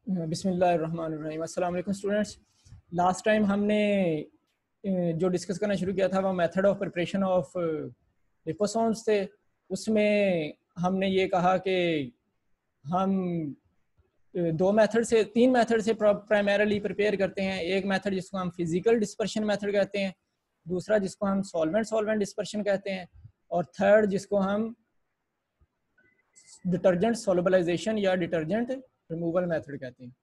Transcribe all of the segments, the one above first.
बिस्मिल्लाहिर्रहमानिर्रहीम। अस्सलाम वालेकुम स्टूडेंट्स। लास्ट टाइम हमने जो डिस्कस करना शुरू किया था वो method of preparation of liposomes थे। उसमें हमने ये कहा कि हम तीन मेथड से प्राइमरीली प्रिपेयर करते हैं। एक मेथड जिसको हम फिजिकल डिस्पर्शन मेथड कहते हैं, दूसरा जिसको हम सॉल्वेंट सॉल्वेंट डिस्पर्शन कहते हैं, और थर्ड जिसको हम डिटर्जेंट सोलबलाइजेशन या डिटर्जेंट रिमूवल मेथड कहते हैं।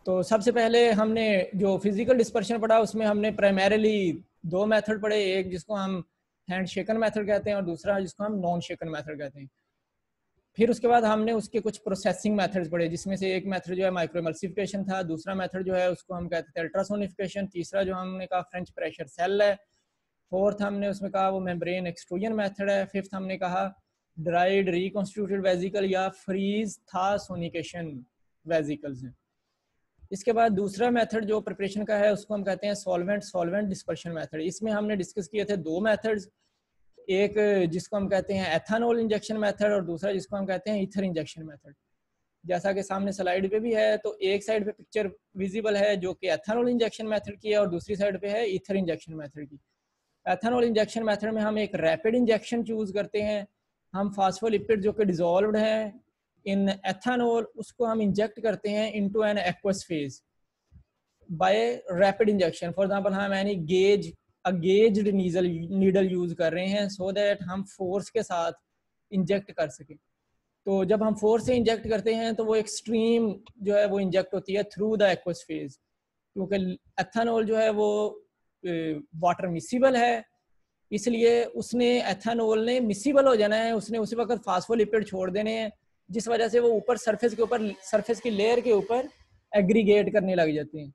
तो सबसे पहले हमने जो फिजिकल डिस्पर्शन पढ़ा उसमें हमने प्राइमरीली दो मेथड पढ़े, एक जिसको हम हैंड शेकन मेथड कहते हैं और दूसरा जिसको हम नॉन शेकन मेथड कहते हैं। फिर उसके बाद हमने उसके कुछ प्रोसेसिंग मेथड्स पढ़े, जिसमें से एक मेथड जो है माइक्रो इमल्सिफिकेशन था, दूसरा मेथड जो है उसको हम कहते थे अल्ट्रासोनिफिकेशन, तीसरा जो हमने कहा फ्रेंच प्रेशर सेल है, फोर्थ हमने उसमें कहा वो मेम्ब्रेन एक्सट्रूजन मेथड है, फिफ्थ हमने कहा ड्राइड रिकॉन्स्टिट्यूटेड वेजिकल या फ्रीज था सोनिकेशन वेजिकल्स हैं। इसके बाद दूसरा मेथड जो प्रिपरेशन का है उसको हम कहते हैं सॉल्वेंट सॉल्वेंट डिस्पर्शन मेथड। इसमें हमने डिस्कस किए थे दो मेथड्स, एक जिसको हम कहते हैं एथानॉल इंजेक्शन मेथड और दूसरा जिसको हम कहते हैं ईथर इंजेक्शन मेथड। जैसा कि सामने स्लाइड पे भी है, तो एक साइड पे पिक्चर विजिबल है जो कि एथानॉल इंजेक्शन मेथड की है और दूसरी साइड पे है ईथर इंजेक्शन मेथड की। एथानॉल इंजेक्शन मेथड में हम एक रैपिड इंजेक्शन चूज करते हैं। हम फास्फोलिपिड जो कि डिजोल्व्ड है इन एथानॉल उसको हम इंजेक्ट करते हैं into an aqueous phase by rapid injection. For example हम एनी गेज्ड नीडल यूज कर रहे हैं सो दैट हम फोर्स के साथ इंजेक्ट कर सकें। तो जब हम फोर्स से इंजेक्ट करते हैं तो वो एक्सट्रीम जो है वो इंजेक्ट होती है थ्रू द एक्वस फेज, क्योंकि एथानॉल जो है वो वाटर मिसिबल है, इसलिए उसने एथानॉल ने मिसिबल हो जाना है, उसने उसी वक्त फास्फोलिपिड छोड़ देने हैं, जिस वजह से वो ऊपर सरफेस की लेयर के ऊपर एग्रीगेट करने लग जाते हैं।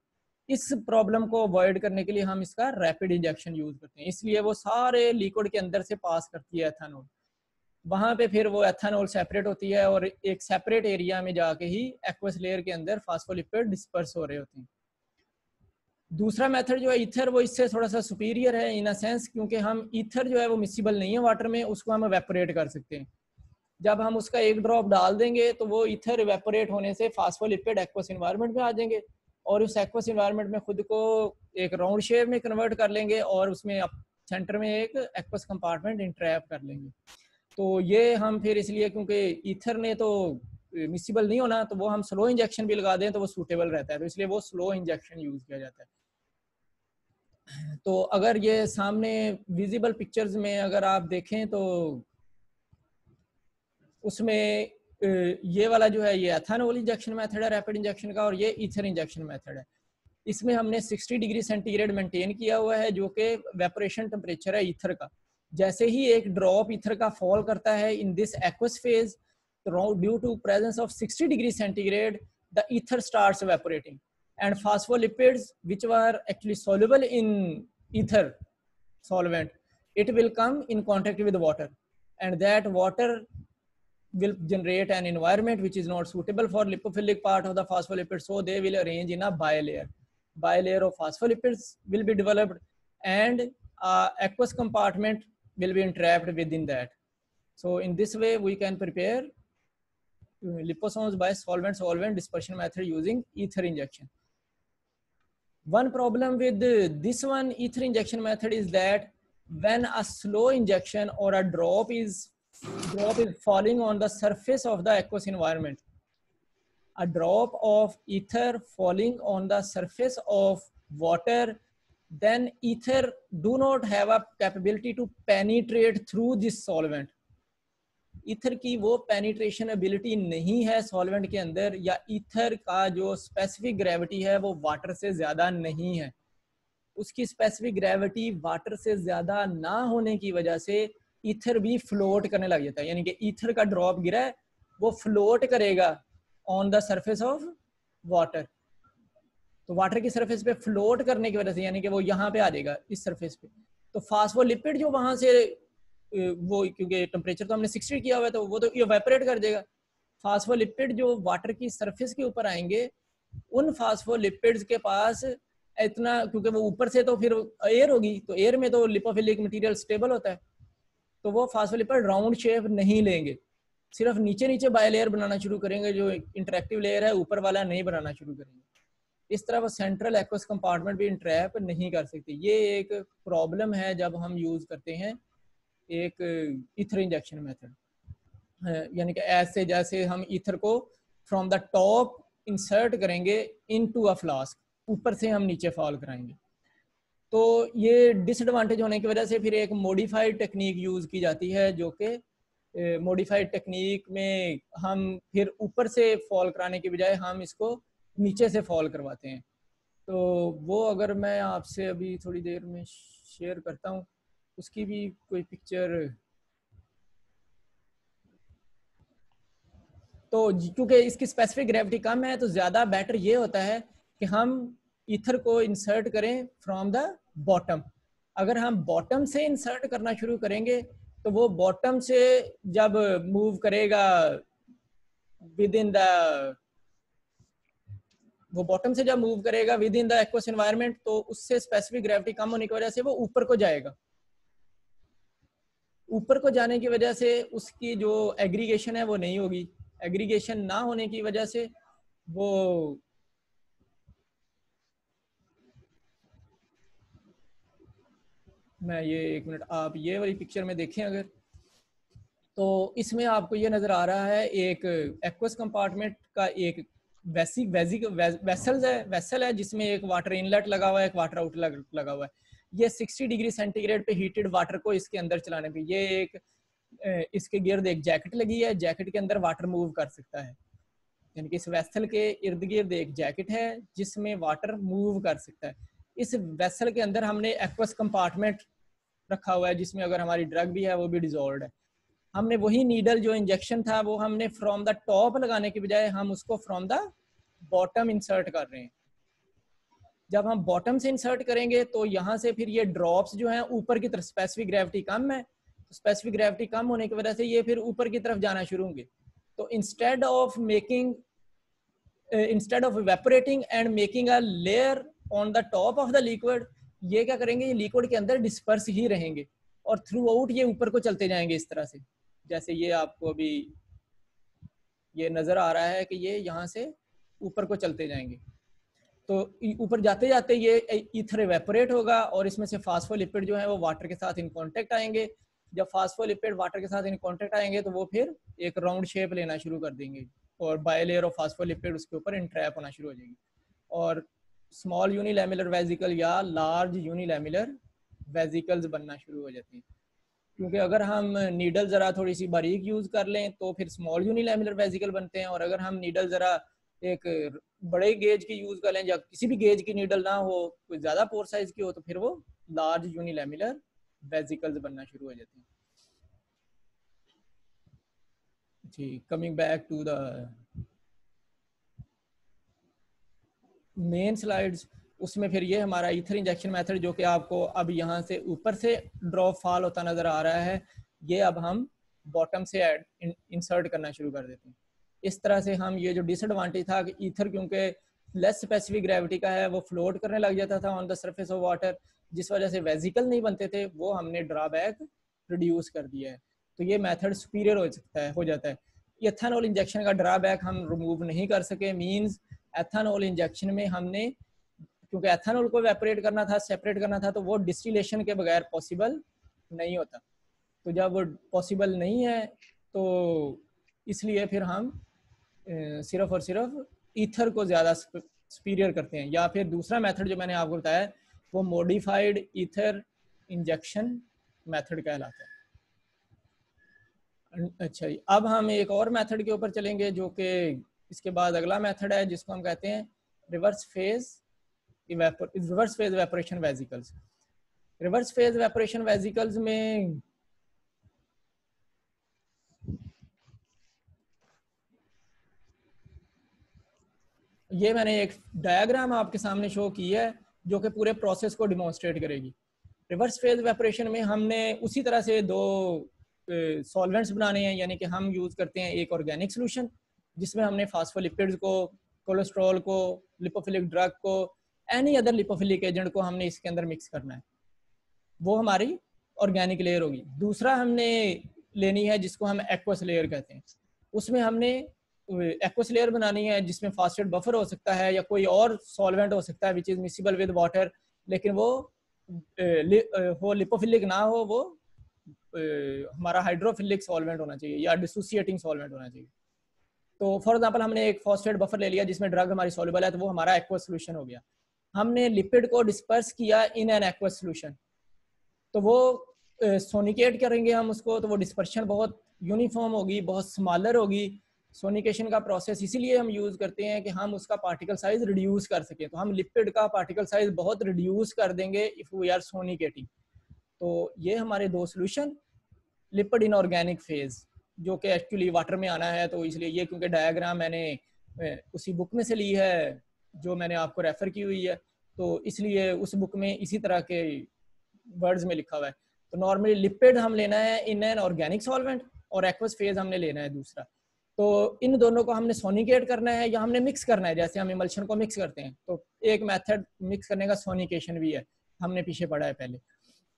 इस प्रॉब्लम को अवॉइड करने के लिए हम इसका रैपिड इंजेक्शन यूज करते हैं, इसलिए वो सारे लिक्विड के अंदर से पास करती है एथानॉल। वहां पे फिर वो एथानॉल सेपरेट होती है और एक सेपरेट एरिया में जाके ही एक्वस लेयर के अंदर फास्फोलिपिड डिस्पर्स हो रहे होते हैं। दूसरा मेथड जो है ईथर, वो इससे थोड़ा सा सुपीरियर है इन अ सेंस, क्योंकि हम ईथर जो है वो मिसिबल नहीं है वाटर में, उसको हम एवेपोरेट कर सकते हैं। जब हम उसका एक ड्रॉप डाल देंगे तो वो ईथर एवेपोरेट होने से फास्फोलिपिड एक्वस एनवायरनमेंट में आ जाएंगे और उस एक्वस एनवायरनमेंट में खुद को एक राउंड शेप में कन्वर्ट कर लेंगे और उसमें सेंटर में एक एक्वस कंपार्टमेंट इंट्रैप कर लेंगे। तो ये हम फिर इसलिए, क्योंकि ईथर ने तो मिसिबल नहीं होना, तो वो हम स्लो इंजेक्शन भी लगा दें तो वो सूटेबल रहता है, तो इसलिए वो स्लो इंजेक्शन यूज किया जाता है। तो अगर ये सामने विजिबल पिक्चर्स में अगर आप देखें तो उसमें ये वाला जो है ये एथानॉल इंजेक्शन मेथड है रैपिड इंजेक्शन का, और ये ईथर इंजेक्शन मेथड है। इसमें हमने 60 डिग्री सेंटीग्रेड मेंटेन किया हुआ है जो कि वेपोरेशन टेम्परेचर है ईथर का। जैसे ही एक ड्रॉप ईथर का फॉल करता है in this aqueous phase, due to presence of 60 degree centigrade the ether starts evaporating and phospholipids which were actually soluble in ether solvent, it will come in contact with water and that water will generate an environment which is not suitable for lipophilic part of the phospholipids, so they will arrange in a bilayer of phospholipids will be developed and aqueous compartment will be entrapped within that. So in this way we can prepare liposomes by solvent dispersion method using ether injection. One problem with this one ether injection method is that when a slow injection or a drop is falling on the surface of the aqueous environment, a drop of ether falling on the surface of water, then ether do not have a capability to penetrate through this solvent. Ether की वो penetration ability नहीं है solvent के अंदर, या ether का जो specific gravity है वो वाटर से ज्यादा नहीं है। उसकी स्पेसिफिक ग्रेविटी वाटर से ज्यादा ना होने की वजह से ईथर भी फ्लोट करने लग जाता है, यानी कि ईथर का ड्रॉप गिरा है वो फ्लोट करेगा on the surface of water. तो वाटर की सरफेस पे फ्लोट करने की वजह से, यानी कि वो यहाँ पे आ जाएगा इस सरफेस पे, तो फास्फोलिपिड जो वहां से वो, क्योंकि टेम्परेचर तो हमने 60 किया हुआ है तो वो तो इवेपोरेट कर देगा। फास्फोलिपिड जो वाटर की सरफेस के ऊपर आएंगे, उन फास्फोलिपिड्स के पास इतना, क्योंकि वो ऊपर से तो फिर एयर होगी, तो एयर में तो लिपोफिलिक मटेरियल स्टेबल होता है, तो वो फास्फोलिपिड राउंड शेप नहीं लेंगे, सिर्फ नीचे नीचे बाय लेयर बनाना शुरू करेंगे, जो इंटरेक्टिव लेयर है ऊपर वाला नहीं बनाना शुरू करेंगे। इस तरह वो सेंट्रल एक्वस कंपार्टमेंट भी इंटरैप नहीं कर सकते। ये एक प्रॉब्लम है जब हम यूज़ करते हैं एक ईथर इंजेक्शन मेथड, यानी कि ऐसे जैसे हम ईथर को फ्रॉम द टॉप इंसर्ट करेंगे इनटू अ फ्लास्क, ऊपर से हम नीचे फॉल कराएंगे। तो ये डिसएडवांटेज होने की वजह से फिर एक मॉडिफाइड टेक्निक यूज़ की जाती है, जो कि मॉडिफाइड टेक्निक में हम फिर ऊपर से फॉल कराने के बजाय हम इसको नीचे से फॉल करवाते हैं। तो वो अगर मैं आपसे अभी थोड़ी देर में शेयर करता हूँ, उसकी भी कोई पिक्चर। तो क्योंकि इसकी स्पेसिफिक ग्रेविटी कम है तो ज़्यादा बेटर ये होता है कि हम ईथर को इंसर्ट करें फ्रॉम द बॉटम। अगर हम बॉटम से इंसर्ट करना शुरू करेंगे तो वो बॉटम से जब मूव करेगा with in the with in the aqueous environment, तो उससे स्पेसिफिक ग्रेविटी कम होने की वजह से वो ऊपर को जाएगा। ऊपर को जाने की वजह से उसकी जो एग्रीगेशन है वो नहीं होगी। एग्रीगेशन ना होने की वजह से वो मैं ये एक मिनट, आप ये वाली पिक्चर में देखें अगर, तो इसमें आपको ये नज़र आ रहा है एक एक्वस कंपार्टमेंट का एक वेसल है जिसमें एक वाटर इनलेट लगा हुआ है, एक वाटर आउटलेट लगा हुआ है। ये 60 डिग्री सेंटीग्रेड पे हीटेड वाटर को इसके अंदर चलाने पे, ये एक इसके गिर्द एक जैकेट लगी है, जैकेट के अंदर वाटर मूव कर सकता है। यानी कि इस वेसल के इर्द गिर्द एक जैकेट है जिसमें वाटर मूव कर सकता है। इस वेसल के अंदर हमने एक्वस कंपार्टमेंट रखा हुआ है जिसमें अगर हमारी ड्रग भी है वो भी डिजोल्व है। हमने वही नीडल जो इंजेक्शन था वो हमने फ्रॉम द टॉप लगाने के बजाय हम उसको फ्रॉम द बॉटम इंसर्ट कर रहे हैं। जब हम बॉटम से इंसर्ट करेंगे तो यहाँ से फिर ये ड्रॉप्स जो हैं ऊपर की तरफ, स्पेसिफिक ग्रेविटी कम है तो स्पेसिफिक ग्रेविटी कम होने की वजह से ये फिर ऊपर की तरफ जाना शुरू होंगे। तो instead of evaporating and making a layer on the top of the liquid, ये क्या करेंगे, ये लिक्विड के अंदर डिस्पर्स ही रहेंगे और थ्रू आउट ये ऊपर को चलते जाएंगे इस तरह से। जैसे ये आपको अभी ये नज़र आ रहा है कि ये यहाँ से ऊपर को चलते जाएंगे। तो ऊपर जाते जाते ये ईथर इवेपोरेट होगा और इसमें से फास्फोलिपिड जो है वो वाटर के साथ इन कांटेक्ट आएंगे। जब फास्फोलिपिड वाटर के साथ इन कांटेक्ट आएंगे तो वो फिर एक राउंड शेप लेना शुरू कर देंगे और बाय लेयर ऑफ फास्फोलिपिड उसके ऊपर इंट्रैप होना शुरू हो जाएगी और स्मॉल यूनिलैमिलर वेजिकल या लार्ज यूनिलैमिलर वेजिकल्स बनना शुरू हो जाती हैं। क्योंकि अगर हम नीडल ज़रा थोड़ी सी बारीक यूज़ कर लें तो फिर स्मॉल यूनिलैमिलर वेजिकल बनते हैं, और अगर हम नीडल ज़रा एक बड़े गेज की यूज़ कर लें या किसी भी गेज की नीडल ना हो, कोई ज़्यादा पोर साइज की हो, तो फिर वो लार्ज यूनिलैमिलर वेजिकल्स बनना शुरू हो जाते हैं। जी, coming back to the main slides, उसमें फिर ये हमारा ईथर इंजेक्शन मेथड जो कि आपको अब यहाँ से ऊपर से ड्रॉप फॉल होता नज़र आ रहा है, ये अब हम बॉटम से इंसर्ट करना शुरू कर देते हैं। इस तरह से हम ये जो डिसएडवांटेज था कि ईथर क्योंकि लेस स्पेसिफिक ग्रेविटी का है वो फ्लोट करने लग जाता था on the surface of water, जिस वजह से वेजिकल नहीं बनते थे, वो हमने ड्रॉबैक रिड्यूस कर दिया है। तो ये मेथड सुपीरियर हो जाता है। एथेनॉल इंजेक्शन का ड्रॉबैक हम रिमूव नहीं कर सके, मीन्स एथेनॉल इंजेक्शन में हमने क्योंकि एथेनॉल को इवेपोरेट करना था, सेपरेट करना था, तो वो डिस्टिलेशन के बगैर पॉसिबल नहीं होता। तो जब वो पॉसिबल नहीं है तो इसलिए फिर हम सिर्फ और सिर्फ ईथर को ज़्यादा सुपीरियर करते हैं। या फिर दूसरा मेथड जो मैंने आपको बताया वो मॉडिफाइड ईथर इंजेक्शन मेथड कहलाता है। अच्छा जी, अब हम एक और मेथड के ऊपर चलेंगे जो कि इसके बाद अगला मेथड है जिसको हम कहते हैं reverse phase evaporation vesicles. Reverse phase evaporation vesicles में ये मैंने एक डायग्राम आपके सामने शो की है जो कि पूरे प्रोसेस को डिमॉन्स्ट्रेट करेगी। रिवर्स फेज इवेपोरेशन में हमने उसी तरह से दो सॉल्वेंट्स बनाने हैं, यानी कि हम यूज़ करते हैं एक ऑर्गेनिक सोल्यूशन जिसमें हमने फास्फोलिपिड्स को, कोलेस्ट्रॉल को, लिपोफिलिक ड्रग को, एनी अदर लिपोफिलिक एजेंट को हमने इसके अंदर मिक्स करना है, वो हमारी ऑर्गेनिक लेयर होगी। दूसरा हमने लेनी है जिसको हम एक्वस लेयर कहते हैं। उसमें हमने एक्वस लेयर बनानी है जिसमें फास्फेट बफर हो सकता है या कोई और सॉल्वेंट हो सकता है which is miscible with water, लेकिन वो लिपोफिलिक ना हो, वो हमारा हाइड्रोफिलिक सॉल्वेंट होना चाहिए या डिसोसिएटिंग सॉल्वेंट होना चाहिए। तो फॉर एग्जांपल हमने एक फॉस्फेट बफर ले लिया जिसमें ड्रग हमारी सॉल्युबल है, तो वो हमारा एक्वस सोल्यूशन हो गया। हमने लिपिड को डिस्पर्स किया इन एन एक्वस सोल्यूशन, तो वो सोनिकेट करेंगे हम उसको, तो वो डिस्पर्शन बहुत यूनिफॉर्म होगी, बहुत स्मॉलर होगी। सोनिकेशन का प्रोसेस इसीलिए हम यूज़ करते हैं कि हम उसका पार्टिकल साइज रिड्यूस कर सकें। तो हम लिपिड का पार्टिकल साइज बहुत रिड्यूस कर देंगे इफ़ वी आर सोनिकेटिंग। तो ये हमारे दो solution, lipid in organic phase, जो कि एक्चुअली वाटर में आना है, तो इसलिए ये क्योंकि डायग्राम मैंने उसी बुक में से ली है जो मैंने आपको रेफर की हुई है, तो इसलिए उस बुक में इसी तरह के वर्ड्स में लिखा हुआ है। तो नॉर्मली लिपिड हम लेना है इन एन ऑर्गेनिक सॉल्वेंट और एक्वस फेज हमने लेना है दूसरा। तो इन दोनों को हमने सोनिकेट करना है या हमने मिक्स करना है, जैसे हम इमल्शन को मिक्स करते हैं। तो एक मेथड मिक्स करने का सोनिकेशन भी है, हमने पीछे पढ़ा है पहले।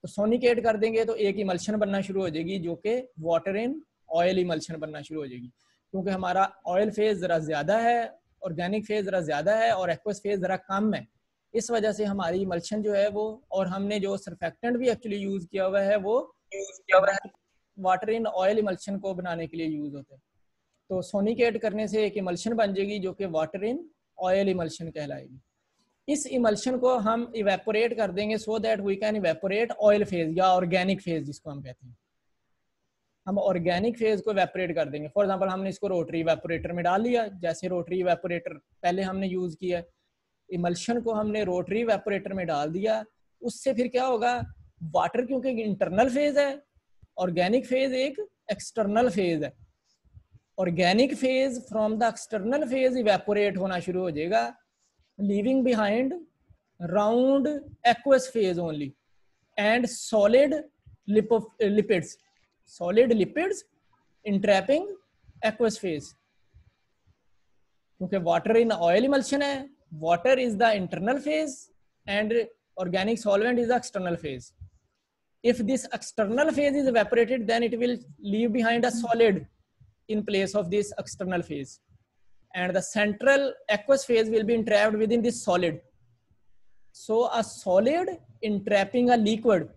तो सोनिकेट कर देंगे तो एक इमल्शन बनना शुरू हो जाएगी जो कि वाटर इन ऑयल इमल्शन बनना शुरू हो जाएगी, क्योंकि हमारा ऑयल फेज ज़रा ज़्यादा है, ऑर्गेनिक फेज ज़रा ज़्यादा है और एक्वस फेज ज़रा कम है। इस वजह से हमारी इमल्शन जो है वो, और हमने जो सरफेक्टेंट भी एक्चुअली यूज़ किया हुआ है वो वाटर इन ऑयल इमल्शन को बनाने के लिए यूज़ होता है। तो सोनिकेट करने से एक इमल्शन बन जाएगी जो कि वाटर इन ऑयल इमल्शन कहलाएगी। इस इमल्शन को हम इवेपोरेट कर देंगे so that we can evaporate oil phase या ऑर्गेनिक फेज जिसको हम कहते हैं। हम ऑर्गेनिक फेज को इवेपोरेट कर देंगे। फॉर एग्जांपल हमने इसको रोटरी इवेपोरेटर में डाल लिया, जैसे रोटरी इवेपोरेटर पहले हमने यूज किया, इमल्शन को हमने रोटरी इवेपोरेटर में डाल दिया। उससे फिर क्या होगा, वाटर क्योंकि इंटरनल फेज है, ऑर्गेनिक फेज एक एक्सटर्नल फेज है। Organic phase from the external phase evaporate होना शुरू हो जाएगा, leaving behind round aqueous phase only and solid lipids entrapping aqueous phase। क्योंकि वाटर इन ऑयल इमल्शन है, water is the internal phase and organic solvent is the external phase. If this external phase is evaporated, then it will leave behind a solid in place of this external phase, and the central aqueous phase will be entrapped within this solid. So a solid entrapping a liquid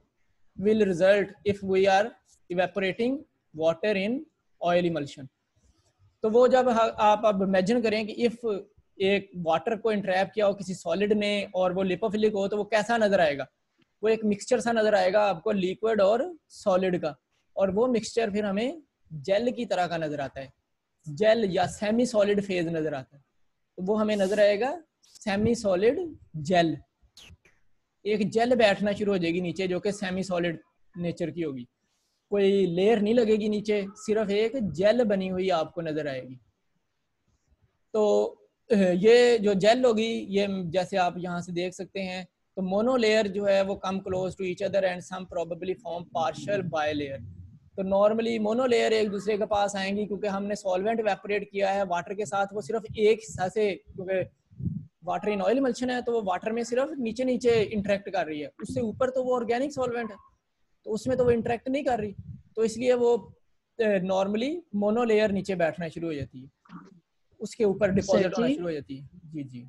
will result if we are evaporating water in oil emulsion. तो वो जब आप अब imagine करें कि if एक water को entrap किया हो किसी सॉलिड ने और वो लिपोफिलिक हो, तो वो कैसा नजर आएगा, वो एक मिक्सचर सा नजर आएगा आपको लिक्विड और सॉलिड का, और वो मिक्सचर फिर हमें जेल की तरह का नजर आता है, जेल या सेमी सॉलिड फेज नजर आता है। तो वो हमें नजर आएगा सेमी सॉलिड जेल, एक जेल बैठना शुरू हो जाएगी नीचे जो कि सेमी सॉलिड नेचर की होगी, कोई लेयर नहीं लगेगी नीचे, सिर्फ एक जेल बनी हुई आपको नजर आएगी। तो ये जो जेल होगी, ये जैसे आप यहाँ से देख सकते हैं, तो मोनो लेयर जो है वो come close to each other and some probably form partial bilayer. तो नॉर्मली मोनो लेयर एक दूसरे के पास आएंगी क्योंकि हमने सॉल्वेंट इवेपोरेट किया है वाटर के साथ, वो सिर्फ एक हिस्सा से, क्योंकि वाटर इन ऑयल इमल्शन है तो वो वाटर में सिर्फ नीचे नीचे इंटरेक्ट कर रही है, उससे ऊपर तो वो ऑर्गेनिक सॉल्वेंट है तो उसमें तो वो इंटरेक्ट नहीं कर रही, तो इसलिए वो नॉर्मली मोनो लेयर नीचे बैठना शुरू हो जाती है, उसके ऊपर डिपॉजिट होना शुरू हो जाती है। जी जी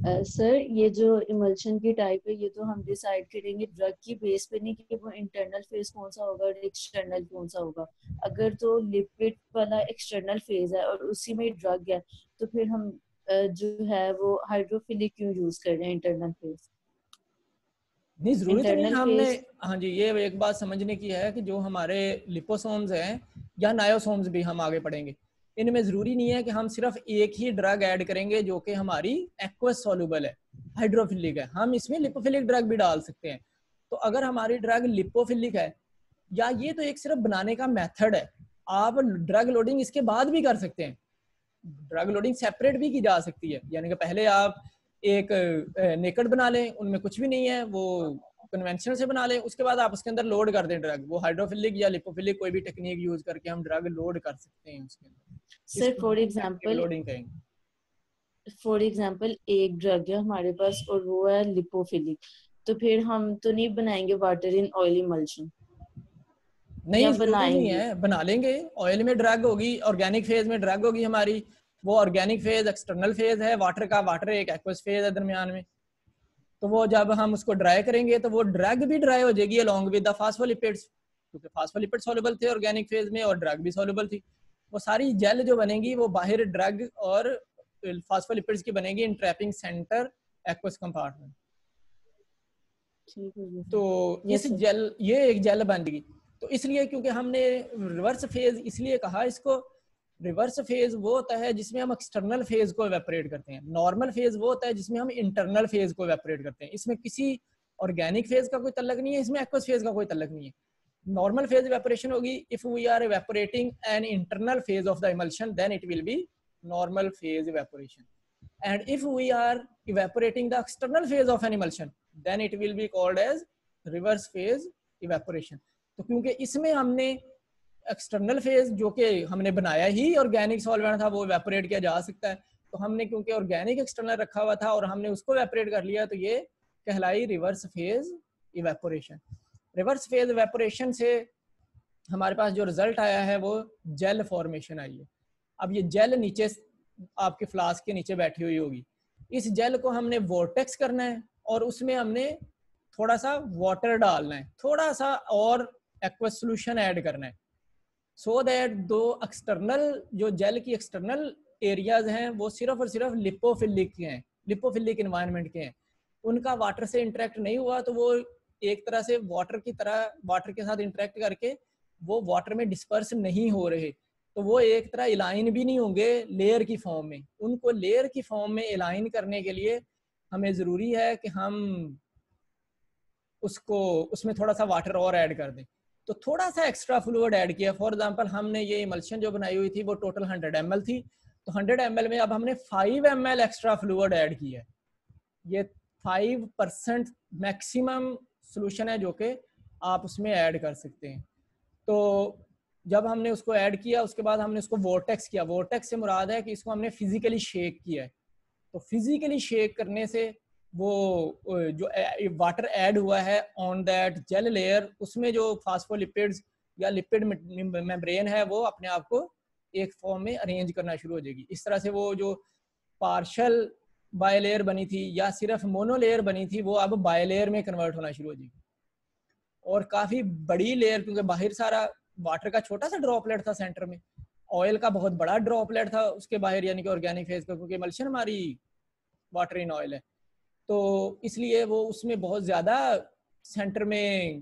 सर, ये जो इमल्शन की टाइप है ये तो हम डिसाइड करेंगे ड्रग की बेस पे, नहीं कि वो इंटरनल फेज कौन सा होगा और एक्सटर्नल कौन सा होगा। अगर तो लिपिड वाला एक्सटर्नल फेज है और उसी में ड्रग है, तो फिर हम जो है वो हाइड्रोफिलिक क्यों यूज कर रहे हैं इंटरनल फेज? नहीं, जरूरी तो नहीं हमने, हाँ जी, ये एक बात समझने की है कि जो हमारे लिपोसोम्स हैं या नायोसोम्स भी हम आगे पढ़ेंगे, इनमें जरूरी नहीं है कि हम सिर्फ एक ही ड्रग ऐड करेंगे जो कि हमारी एक्वस सॉल्युबल है, हाइड्रोफिलिक है, हम इसमें लिपोफिलिक ड्रग भी डाल सकते हैं। तो अगर हमारी ड्रग लिपोफिलिक है, या ये तो एक सिर्फ बनाने का मेथड है, आप ड्रग लोडिंग इसके बाद भी कर सकते हैं, ड्रग लोडिंग सेपरेट भी की जा सकती है, यानी कि पहले आप एक नेकड बना लें, उनमें कुछ भी नहीं है, वो कन्वेंशनल से बना लें, उसके बाद आप उसके अंदर लोड कर दें ड्रग, वो हाइड्रोफिलिक या लिपोफिलिक कोई भी टेक्निक यूज करके हम ड्रग लोड कर सकते हैं उसके अंदर। सर फॉर एग्जांपल एक ड्रग है हमारे पास और वो है लिपोफिलिक, तो फिर हम तो नहीं बनाएंगे वाटर इन ऑयल इमल्शन? नहीं, या बिल्कुल नहीं बनाएंगे? है, बना लेंगे। ऑयल में ड्रग होगी, ऑर्गेनिक फेज में ड्रग होगी हमारी। वो ऑर्गेनिक फेज एक्सटर्नल फेज है वाटर का, वाटर एक एक्वस फेज है दरमियान में। तो वो जब हम उसको ड्राई करेंगे तो वो ड्रग भी ड्राई हो जाएगी अलोंग विद द फास्फोलिपिड्स, क्योंकि फास्फोलिपिड सॉल्युबल थे ऑर्गेनिक फेज में और ड्रग भी सॉल्युबल थी। वो सारी जेल जो बनेगी वो बाहर ड्रग और फास्फोलिपिड्स की बनेगी इन ट्रैपिंग सेंटर एक्वस कंपार्टमेंट। ठीक है तो इस यस सर। जेल, ये एक जेल बन गई। तो इसलिए क्योंकि हमने रिवर्स फेज इसलिए कहा इसको, रिवर्स फेज वो होता है जिसमें हम एक्सटर्नल फेज को इवेपोरेट करते हैं, नॉर्मल फेज वो होता है जिसमें हम इंटरनल फेज को इवेपोरेट करते हैं। इसमें किसी ऑर्गेनिक फेज का कोई तल्लक नहीं है, इसमें एक्वस फेज का कोई तल्लक नहीं है। नॉर्मल फेज इवेपोरेशन होगी if we are evaporating an internal phase of the emulsion, then it will be normal phase evaporation. and if we are evaporating the external phase of an emulsion, then it will be called as reverse phase evaporation। तो क्योंकि इसमें हमने external phase जो कि हमने बनाया ही organic solvent था वो इवेपोरेट किया जा सकता है, तो हमने क्योंकि ऑर्गेनिक एक्सटर्नल रखा हुआ था और हमने उसको इवेपोरेट कर लिया, तो ये कहलाई reverse phase evaporation. Reverse phase evaporation से हमारे पास जो रिजल्ट आया है वो जेल फॉर्मेशन आई है। अब ये जेल नीचे आपके फ्लास्क के नीचे बैठी हुई होगी, इस जेल को हमने वोर्टेक्स करना है और उसमें हमने थोड़ा सा वाटर डालना है, थोड़ा सा और एक्वस सॉल्यूशन ऐड करना है, सो दैट दो एक्सटर्नल जो जेल की एक्सटर्नल एरियाज हैं वो सिर्फ और सिर्फ लिपोफिलिक के हैं, लिपोफिलिक एनवायरनमेंट के हैं, उनका वाटर से इंटरेक्ट नहीं हुआ, तो वो एक तरह से वाटर की तरह वाटर के साथ इंटरेक्ट करके वो वाटर में डिस्पर्स नहीं हो रहे, तो वो एक तरह इलाइन भी नहीं होंगे लेयर की फॉर्म में। उनको लेयर की फॉर्म में इलाइन करने के लिए हमें ज़रूरी है कि हम उसको उसमें थोड़ा सा वाटर और ऐड कर दें। तो थोड़ा सा एक्स्ट्रा फ्लूइड ऐड किया। फॉर एग्जांपल हमने ये इमल्शन जो बनाई हुई थी वो टोटल 100 ml थी, तो 100 ml में अब हमने 5 ml एक्स्ट्रा फ्लूइड ऐड किया है। ये 5% मैक्सिमम सोल्यूशन है जो कि आप उसमें ऐड कर सकते हैं। तो जब हमने उसको ऐड किया उसके बाद हमने उसको वोर्टेक्स किया। वोर्टेक्स से मुराद है कि इसको हमने फिजिकली शेक किया है। तो फिजिकली शेक करने से वो जो वाटर ऐड हुआ है ऑन दैट जेल लेयर, उसमें जो फास्फोलिपिड्स या लिपिड मेम्ब्रेन है वो अपने आप को एक फॉर्म में अरेंज करना शुरू हो जाएगी। इस तरह से वो जो पार्शल बायलेयर बनी थी या सिर्फ मोनोलेयर बनी थी वो अब बायलेयर में कन्वर्ट होना शुरू हो जाएगी। और काफी बड़ी लेयर, क्योंकि बाहर सारा वाटर का छोटा सा ड्रॉपलेट था सेंटर में, ऑयल का बहुत बड़ा ड्रॉपलेट था उसके बाहर, यानी कि ऑर्गेनिक फेज का, क्योंकि इमल्शन हमारी वाटर इन ऑयल है, तो इसलिए वो उसमें बहुत ज्यादा सेंटर में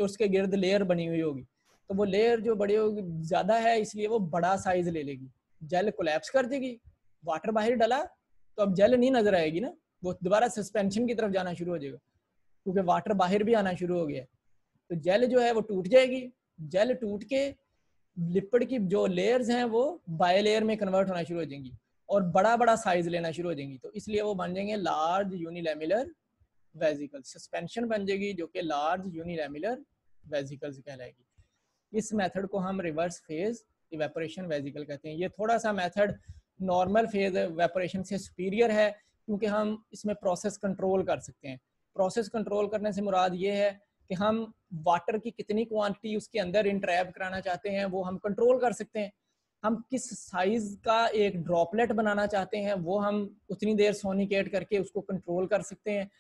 उसके गिर्द लेयर बनी हुई होगी। तो वो लेयर जो बड़ी होगी ज्यादा है, इसलिए वो बड़ा साइज ले लेगी, जेल कोलैप्स कर देगी। वाटर बाहर डाला तो अब जेल नहीं नजर आएगी ना, वो दोबारा सस्पेंशन की तरफ जाना शुरू हो जाएगा, क्योंकि वाटर बाहर भी आना शुरू हो गया। तो जेल जो है वो टूट जाएगी। जेल टूट के लिपिड की जो लेयर्स हैं वो बायलेयर में कन्वर्ट होना शुरू हो जाएंगी और बड़ा बड़ा साइज लेना शुरू हो जाएंगी। तो इसलिए वो बन जाएंगे लार्ज यूनिलेमुलर वेजिकल, सस्पेंशन बन जाएगी जो कि लार्ज यूनिलेमुलर वेजिकल्स कहलाएगी। इस मेथड को हम रिवर्स फेज इवेपोरेशन वेजिकल कहते हैं। ये थोड़ा सा मेथड नॉर्मल फेज इवेपोरेशन से सुपीरियर है, क्योंकि हम इसमें प्रोसेस कंट्रोल कर सकते हैं। प्रोसेस कंट्रोल करने से मुराद ये है कि हम वाटर की कितनी क्वांटिटी उसके अंदर इंट्रैप कराना चाहते हैं वो हम कंट्रोल कर सकते हैं। हम किस साइज का एक ड्रॉपलेट बनाना चाहते हैं वो हम उतनी देर सोनिकेट करके उसको कंट्रोल कर सकते हैं।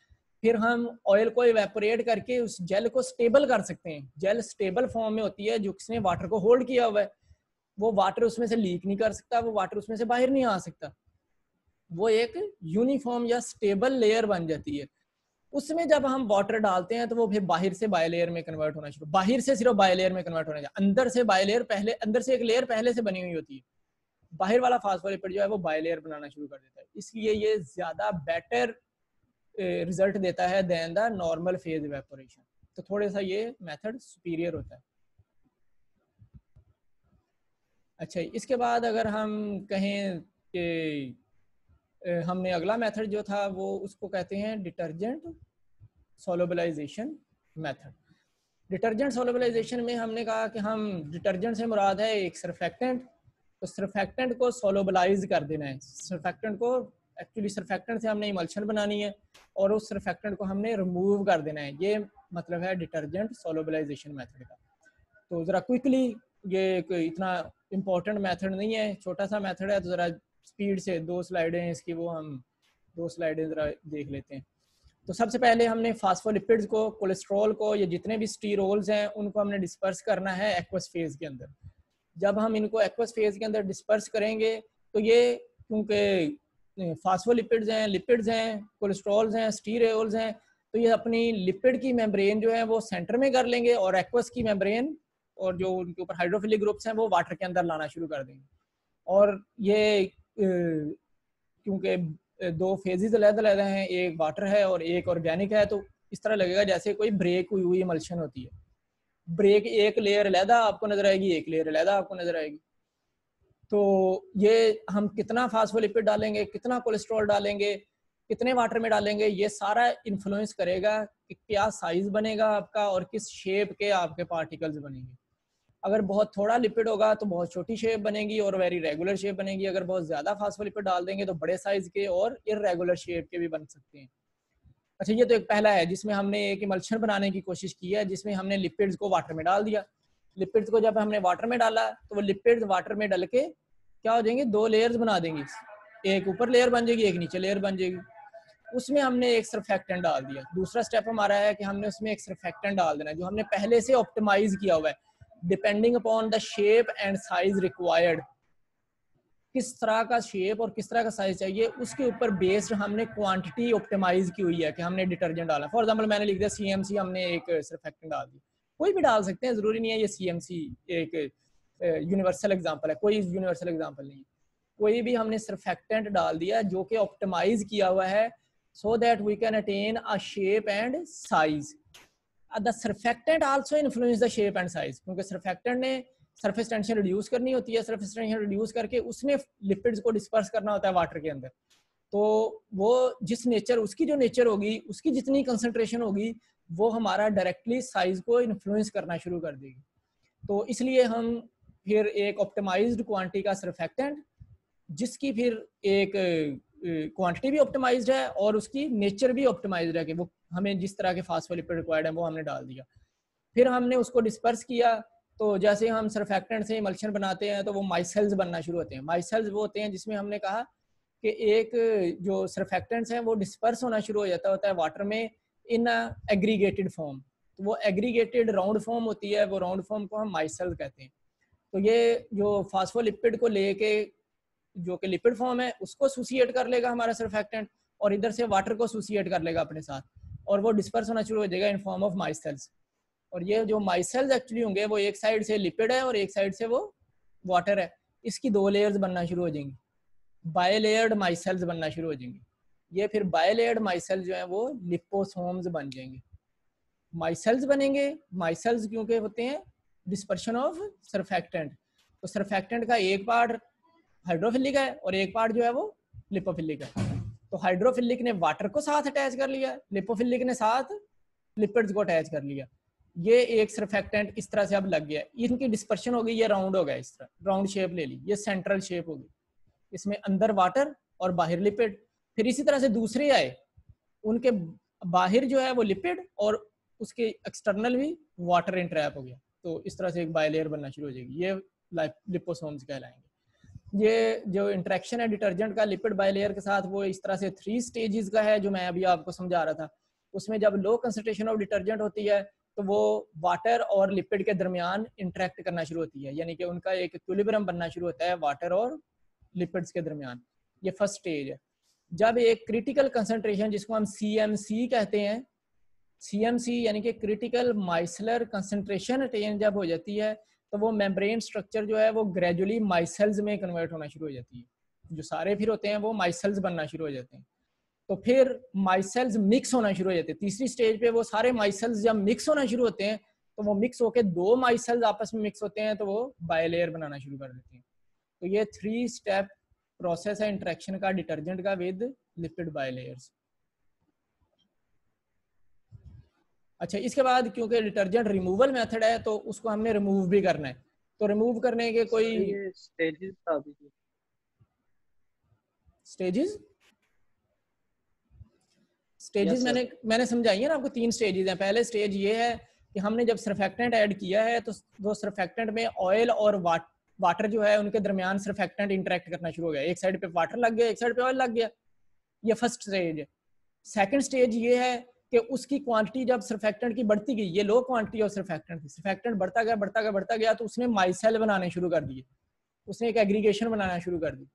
फिर हम ऑयल को इवेपोरेट करके उस जेल को स्टेबल कर सकते हैं। जेल स्टेबल फॉर्म में होती है जो किसने वाटर को होल्ड किया हुआ है, वो वाटर उसमें से लीक नहीं कर सकता, वो वाटर उसमें से बाहर नहीं आ सकता, वो एक यूनिफॉर्म या स्टेबल लेयर बन जाती है। उसमें जब हम वाटर डालते हैं तो वो फिर बाहर से बायलेयर में कन्वर्ट होना शुरू, बाहर से सिर्फ बायलेयर में कन्वर्ट होना चाहिए, अंदर से बायलेयर पहले, अंदर से एक लेयर पहले से बनी हुई होती है, बाहर वाला फास्फोलिपिड जो है वो बायलेयर बनाना शुरू कर देता है। इसलिए ये ज्यादा बेटर रिजल्ट देता है then the normal phase evaporation. तो थोड़ा सा ये मेथड सुपीरियर होता है। अच्छा, इसके बाद अगर हम कहें कि हमने अगला मेथड जो था वो उसको कहते हैं डिटर्जेंट सोलुबलाइजेशन मेथड। डिटर्जेंट सोलुबलाइजेशन में हमने कहा कि हम डिटर्जेंट से मुराद है एक सर्फेक्टेंट, तो सर्फेक्टेंट को सोलुबलाइज कर देना है। सर्फेक्टेंट को एक्चुअली सर्फेक्टेंट से हमने इमल्शन बनानी है और उस सर्फेक्टेंट को हमने रिमूव कर देना है, ये मतलब है डिटर्जेंट सोलुबलाइजेशन मेथड का। तो ज़रा क्विकली, ये कोई इतना इम्पोर्टेंट मेथड नहीं है, छोटा सा मेथड है, तो ज़रा स्पीड से 2 स्लाइडें इसकी वो हम 2 स्लाइडें ज़रा देख लेते हैं। तो सबसे पहले हमने फास्फोलिपिड्स को, कोलेस्ट्रॉल को, ये जितने भी स्टीरोल्स हैं उनको हमने डिस्पर्स करना है एक्वस फेज के अंदर। जब हम इनको एक्वस फेज के अंदर डिस्पर्स करेंगे तो ये, क्योंकि फास्फोलिपिड्स हैं, लिपिड्स हैं, कोलेस्ट्रॉल्स हैं, स्टीरोल्स हैं, तो ये अपनी लिपिड की मेम्ब्रेन जो है वो सेंटर में कर लेंगे और एक्वस की मेम्ब्रेन और जो उनके ऊपर हाइड्रोफिलिक ग्रुप्स हैं वो वाटर के अंदर लाना शुरू कर देंगे। और ये क्योंकि 2 फेजेस अलग-अलग हैं, एक वाटर है और एक ऑर्गेनिक है, तो इस तरह लगेगा जैसे कोई ब्रेक हुई हुई इमल्शन होती है। ब्रेक, एक लेयर अलहदा आपको नजर आएगी, एक लेयर अलहदा आपको नजर आएगी। तो ये हम कितना फास्फोलिपिड डालेंगे, कितना कोलेस्ट्रॉल डालेंगे, कितने वाटर में डालेंगे, ये सारा इन्फ्लुएंस करेगा कि क्या साइज बनेगा आपका और किस शेप के आपके पार्टिकल्स बनेंगे। अगर बहुत थोड़ा लिपिड होगा तो बहुत छोटी शेप बनेगी और वेरी रेगुलर शेप बनेगी। अगर बहुत ज़्यादा फास्फोलिपिड डाल देंगे तो बड़े साइज के और इरेगुलर शेप के भी बन सकते हैं। अच्छा, ये तो एक पहला है जिसमें हमने एक इमल्शन बनाने की कोशिश की है, जिसमें हमने लिपिड्स को वाटर में डाल दिया। लिपिड्स को जब हमने वाटर में डाला तो वो लिपिड्स वाटर में डल के क्या हो जाएंगे, 2 लेयर्स बना देंगी, एक ऊपर लेयर बन जाएगी, एक नीचे लेयर बन जाएगी। उसमें हमने एक सर्फेक्टेंट डाल दिया। दूसरा स्टेप हमारा है कि हमने उसमें एक सर्फेक्टेंट डाल देना जो हमने पहले से ऑप्टिमाइज किया हुआ है, depending upon the shape and size required. किस तरह का शेप और किस तरह का साइज चाहिए उसके ऊपर बेस्ड हमने क्वांटिटी ऑप्टिमाइज की हुई है कि हमने डिटर्जेंट डाला। फॉर एग्जांपल मैंने लिख दिया CMC, हमने एक सर्फेक्टेंट डाल दी। कोई भी डाल सकते हैं, जरूरी नहीं है ये CMC एक यूनिवर्सल एग्जांपल है, कोई यूनिवर्सल एग्जांपल नहीं है। कोई भी हमने सर्फेक्टेंट डाल दिया जो कि ऑप्टिमाइज किया हुआ है so that we can attain a shape and size. The surfactant also influence the shape and size, क्योंकि surfactant ने सरफेस टेंशन रिड्यूस करनी होती है, सरफेस टेंशन रिड्यूस करके उसने लिपिड्स को डिस्पर्स करना होता है वाटर के अंदर। तो वो जिस नेचर, उसकी जो नेचर होगी, उसकी जितनी कंसंट्रेशन होगी, वो हमारा डायरेक्टली साइज को इन्फ्लुएंस करना शुरू कर देगी। तो इसलिए हम फिर एक ऑप्टिमाइज्ड क्वांटिटी का सर्फेक्टेंट, जिसकी फिर एक क्वांटिटी भी ऑप्टिमाइज्ड है और उसकी नेचर भी ऑप्टिमाइज्ड है कि वो हमें जिस तरह के फास्फोलिपिड रिक्वायर्ड है वो हमने डाल दिया। फिर हमने उसको डिस्पर्स किया। तो जैसे हम सर्फेक्टेंट से इमल्शन बनाते हैं तो वो माइसेल्स बनना शुरू होते हैं। माइसेल्स वो होते हैं जिसमें हमने कहा कि एक जो सर्फेक्टेंट्स हैं वो डिस्पर्स होना शुरू हो जाता होता है वाटर में इन एग्रीगेटेड फॉर्म। तो वो एग्रीगेटेड राउंड फॉर्म होती है, वो राउंड फॉर्म को हम माइसेल्स कहते हैं। तो ये जो फास्फोलिपिड को लेके जो कि लिपिड फॉर्म है उसको एसोसिएट कर लेगा हमारा सर्फेक्टेंट और इधर से वाटर को एसोसिएट कर लेगा अपने साथ और वो डिस्पर्स होना शुरू हो जाएगा इन फॉर्म ऑफ माइसेल्स। और ये जो माइसेल्स एक्चुअली होंगे वो एक साइड से लिपिड है और एक साइड से वो वाटर है। इसकी 2 लेयर्स बनना शुरू हो जाएंगी, बायलेयर्ड माइसेल्स बनना शुरू हो जाएंगी। ये फिर बायलेयर्ड माइसेल्स जो है वो लिपोसोम्स बन जाएंगे। माइसेल्स बनेंगे, माइसेल्स क्योंकि होते हैं डिस्पर्शन ऑफ सर्फेक्टेंट। तो सर्फेक्टेंट का एक पार्ट हाइड्रोफिलिक है और एक पार्ट जो है वो लिपोफिलिक है। तो हाइड्रोफिलिक ने वाटर को साथ अटैच कर लिया, लिपोफिलिक ने साथ लिपिड्स को अटैच कर लिया। ये एक सर्फेक्टेंट इस तरह से अब लग गया, इनकी डिस्पर्शन हो गई, ये राउंड हो गया, इस तरह राउंड शेप ले ली, ये सेंट्रल शेप हो गई, इसमें अंदर वाटर और बाहर लिपिड। फिर इसी तरह से दूसरे आए, उनके बाहर जो है वो लिपिड और उसके एक्सटर्नल भी वाटर इंट्रैप हो गया। तो इस तरह से एक बायलेयर बनना शुरू हो जाएगी, ये लिपोसोम्स कहलाएंगे। ये जो इंटरेक्शन है डिटर्जेंट का लिपिड बायलेयर के साथ वो इस तरह से 3 स्टेजेस का है जो मैं अभी आपको समझा रहा था। उसमें जब लो कंसंट्रेशन ऑफ डिटर्जेंट होती है तो वो वाटर और लिपिड के दरमियान इंटरेक्ट करना शुरू होती है, यानी कि उनका एक इक्विलिब्रियम बनना शुरू होता है वाटर और लिपिड्स के दरमियान। ये फर्स्ट स्टेज है। जब एक क्रिटिकल कंसंट्रेशन जिसको हम CMC कहते हैं, CMC यानी कि क्रिटिकल माइसलर कंसंट्रेशन अटेन जब हो जाती है तो वो मेम्ब्रेन स्ट्रक्चर जो है वो ग्रेजुअली माइसेल्स में कन्वर्ट होना शुरू हो जाती है। जो सारे फिर होते हैं वो माइसेल्स बनना शुरू हो जाते हैं। तो फिर माइसेल्स मिक्स होना शुरू हो जाते हैं। तीसरी स्टेज पे वो सारे माइसेल्स जब मिक्स होना शुरू होते हैं तो वो मिक्स होके 2 माइसेल्स आपस में मिक्स होते हैं तो वो बायलेयर बनाना शुरू कर देते हैं। तो ये 3 स्टेप प्रोसेस है इंटरेक्शन का डिटर्जेंट का विद लिपिड बायलेयर्स। अच्छा, इसके बाद क्योंकि डिटर्जेंट रिमूवल मेथड है तो उसको हमने रिमूव भी करना है। तो रिमूव करने के कोई स्टेजेस था अभी स्टेजेस मैंने समझाई है ना आपको। 3 स्टेजेस हैं। पहले स्टेज ये है कि हमने जब सरफेक्टेंट ऐड किया है तो वो सरफेक्टेंट में ऑयल और वाटर जो है उनके दरमियान सरफेक्टेंट इंटरेक्ट करना शुरू हो गया, एक साइड पे वाटर लग गया, एक साइड पे ऑयल लग गया। ये फर्स्ट स्टेज है। सेकंड स्टेज ये है कि उसकी क्वांटिटी जब सरफेक्टेंट की बढ़ती गई, ये लो क्वांटिटी ऑफ सरफेक्टेंट थी, सरफेक्टेंट बढ़ता गया तो उसने माइसेल बनाने शुरू कर दिए, उसने एक एग्रीगेशन बनाना शुरू कर दी।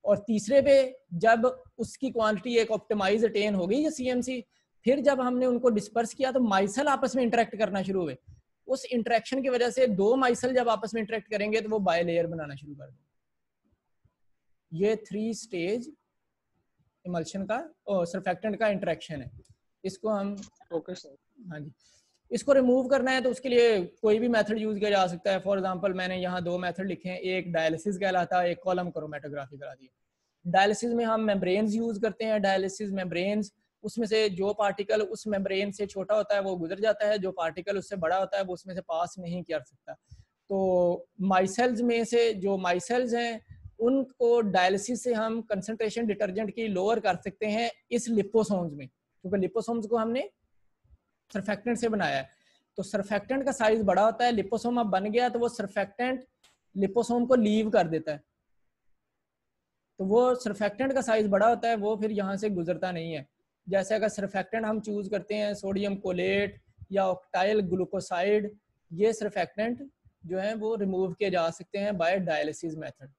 और तीसरे पे जब उसकी क्वांटिटी एक ऑप्टिमाइज अटेन हो गई CMC, फिर जब हमने उनको डिस्पर्स किया तो माइसेल आपस में इंटरेक्ट करना शुरू हुए। उस इंटरेक्शन की वजह से दो माइसेल जब आपस में इंटरेक्ट करेंगे तो वो बाय लेयर बनाना शुरू कर देंगे। ये 3 स्टेज इमल्शन का और सरफेक्टेंट का इंटरेक्शन है। इसको हम ओके सर। हाँ जी, इसको रिमूव करना है तो उसके लिए कोई भी मेथड यूज किया जा सकता है। फॉर एग्जांपल मैंने यहाँ 2 मेथड लिखे हैं, एक डायलिसिस कहलाता है, एक कॉलम क्रोमेटोग्राफी कहलाती है। डायलिसिस में हम मेम्ब्रेन्स यूज करते हैं। डायलिसिस मेम्ब्रेन्स, उसमें से जो पार्टिकल उस मेम्ब्रेन से छोटा होता है वो गुजर जाता है, जो पार्टिकल उससे बड़ा होता है वो उसमें से पास नहीं कर सकता। तो माइसेल्स में से जो माइसेल्स हैं उनको डायलिसिस से हम कंसंट्रेशन डिटर्जेंट की लोअर कर सकते हैं इस लिपोसोम्स में, क्योंकि लिपोसोम्स को हमने सरफेक्टेंट से बनाया है। तो सरफेक्टेंट का साइज बड़ा होता है, लिपोसोम अब बन गया तो वो सरफेक्टेंट लिपोसोम को लीव कर देता है, तो वो सरफेक्टेंट का साइज बड़ा होता है, वो फिर यहाँ से गुजरता नहीं है। जैसे अगर सरफेक्टेंट हम चूज करते हैं सोडियम कोलेट या ऑक्टाइल ग्लूकोसाइड, ये सरफेक्टेंट जो है वो रिमूव किए जा सकते हैं बाय डायलिसिस मेथड।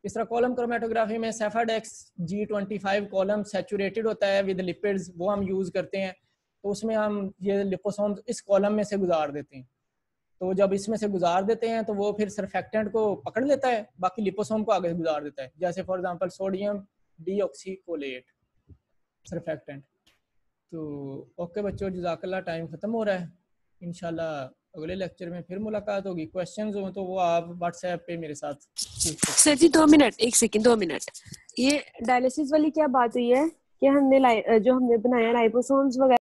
इस तरह कॉलम क्रोमेटोग्राफी में सेफाडेक्स G25 कॉलम सैचुरेटेड होता है विद लिपिड्स, वो हम यूज करते हैं। तो उसमें हम ये लिपोसोम्स इस कॉलम में से गुजार देते हैं, तो जब इसमें से गुजार देते हैं तो वो फिर सरफेक्टेंट को पकड़ लेता है, बाकी लिपोसोम को आगे गुजार देता है। जैसे फॉर एग्जांपल सोडियम डीऑक्सीकोलेट सरफेक्टेंट। तो ओके बच्चों, जज़ाकल्लाह, टाइम खत्म हो रहा है। इंशाल्लाह अगले लेक्चर में फिर मुलाकात होगी। क्वेश्चंस हो तो वो आप व्हाट्सएप पे मेरे साथ पूछ सकते हैं। सर जी 2 मिनट, 1 सेकंड, 2 मिनट। ये डायलिसिस वाली क्या बात हुई है कि हमने जो हमने बनाया राइबोसोम्स वगैरह